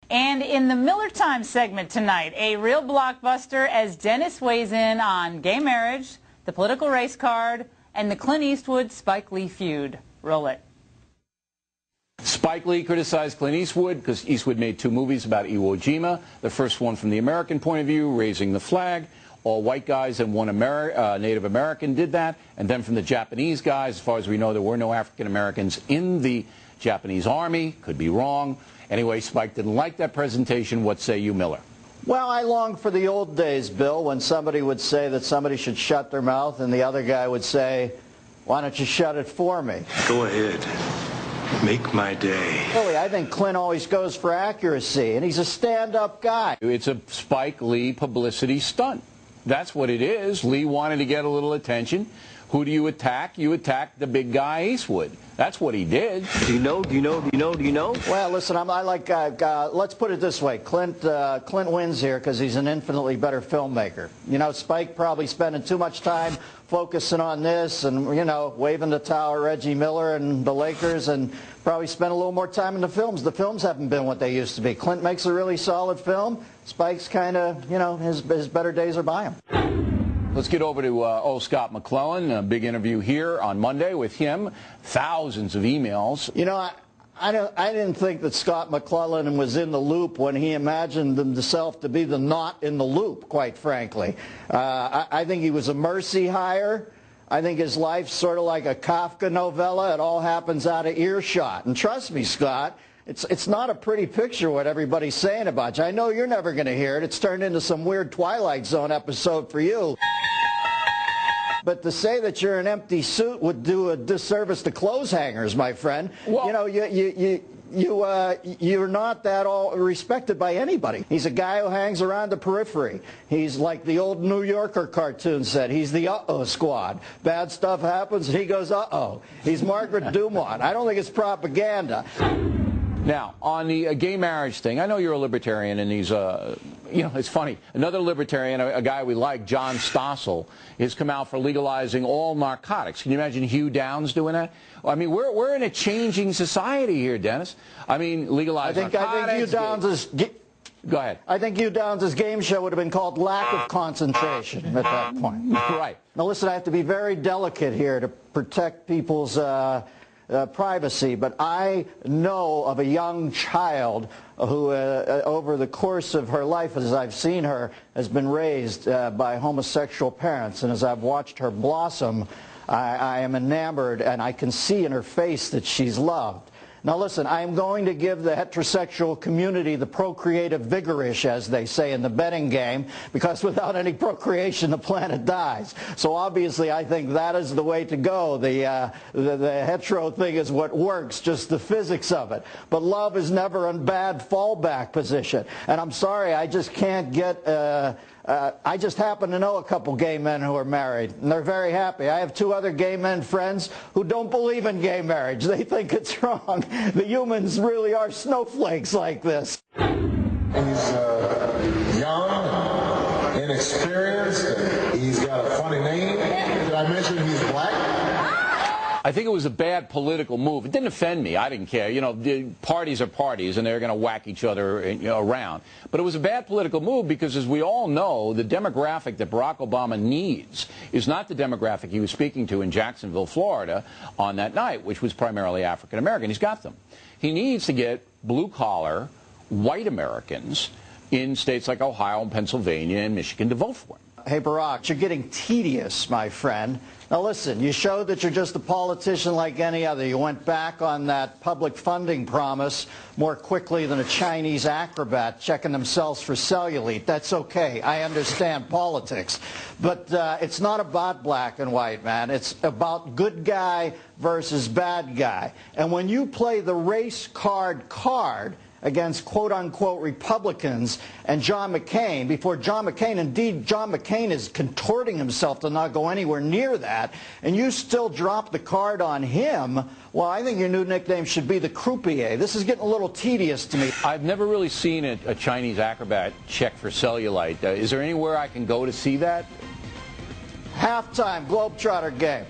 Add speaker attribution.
Speaker 1: And in the Miller Time segment tonight, a real blockbuster as Dennis weighs in on gay marriage, the political race card, and the Clint Eastwood-Spike Lee feud. Roll it.
Speaker 2: Spike Lee criticized Clint Eastwood because Eastwood made 2 movies about Iwo Jima. The first one from the American point of view, raising the flag. All white guys and one Native American did that. And then from the Japanese guys, as far as we know, there were no African Americans in the Japanese army. Could be wrong. Anyway, Spike didn't like that presentation. What say you, Miller?
Speaker 3: Well, I long for the old days, Bill, when somebody would say that somebody should shut their mouth and the other guy would say, why don't you shut it for me?
Speaker 4: Go ahead. Make my day.
Speaker 3: Really, I think Clint always goes for accuracy, and he's a stand-up guy.
Speaker 2: It's a Spike Lee publicity stunt. That's what it is. Lee wanted to get a little attention. Who do you attack? You attack the big guy, Eastwood. That's what he did.
Speaker 4: Do you know?
Speaker 3: Well, listen, let's put it this way. Clint wins here because he's an infinitely better filmmaker. You know, Spike probably spending too much time focusing on this and, you know, waving the towel at Reggie Miller and the Lakers, and probably spent a little more time in the films. The films haven't been what they used to be. Clint makes a really solid film. Spike's kind of, you know, his better days are by him.
Speaker 2: Let's get over to Scott McClellan. A big interview here on Monday with him. Thousands of emails.
Speaker 3: You know, I didn't think that Scott McClellan was in the loop when he imagined himself to be the not in the loop, quite frankly. I think he was a mercy hire. I think his life's sort of like a Kafka novella. It all happens out of earshot. And trust me, Scott, it's not a pretty picture what everybody's saying about you. I know you're never going to hear it. It's turned into some weird Twilight Zone episode for you. But to say that you're an empty suit would do a disservice to clothes hangers, my friend. Well, you know, you're not that all respected by anybody. He's a guy who hangs around the periphery. He's like the old New Yorker cartoon said. He's the uh-oh squad. Bad stuff happens, and he goes, uh-oh. He's Margaret Dumont. I don't think it's propaganda.
Speaker 2: Now, on the gay marriage thing, I know you're a libertarian, and he's, you know, it's funny. Another libertarian, a guy we like, John Stossel, has come out for legalizing all narcotics. Can you imagine Hugh Downs doing that? I mean, we're in a changing society here, Dennis. I mean, legalizing narcotics. I think Hugh Downs'
Speaker 3: Go ahead. I think Hugh Downs' game show would have been called Lack of Concentration at that point.
Speaker 2: Right.
Speaker 3: Now, listen, I have to be very delicate here to protect people's privacy, but I know of a young child who, over the course of her life, as I've seen her, has been raised by homosexual parents, and as I've watched her blossom, I am enamored, and I can see in her face that she's loved. Now listen, I am going to give the heterosexual community the procreative vigorish, as they say in the betting game, because without any procreation the planet dies. So obviously I think that is the way to go. The hetero thing is what works, just the physics of it. But love is never a bad fallback position. And I'm sorry, I just can't get... I just happen to know a couple gay men who are married, and they're very happy. I have 2 other gay men friends who don't believe in gay marriage. They think it's wrong. The humans really are snowflakes like this.
Speaker 5: He's young, inexperienced, and he's got a funny name. Did I mention he's black?
Speaker 2: I think it was a bad political move. It didn't offend me. I didn't care. You know, the parties are parties, and they're going to whack each other around. But it was a bad political move because, as we all know, the demographic that Barack Obama needs is not the demographic he was speaking to in Jacksonville, Florida, on that night, which was primarily African American. He's got them. He needs to get blue-collar, white Americans in states like Ohio and Pennsylvania and Michigan to vote for him.
Speaker 3: Hey, Barack, you're getting tedious, my friend. Now, listen, you showed that you're just a politician like any other. You went back on that public funding promise more quickly than a Chinese acrobat checking themselves for cellulite. That's okay. I understand politics. But it's not about black and white, man. It's about good guy versus bad guy. And when you play the race card against quote-unquote Republicans and John McCain, before John McCain, indeed John McCain is contorting himself to not go anywhere near that, and you still drop the card on him, well, I think your new nickname should be the croupier. This is getting a little tedious to me.
Speaker 2: I've never really seen a Chinese acrobat check for cellulite. Is there anywhere I can go to see that?
Speaker 3: Halftime Globetrotter game.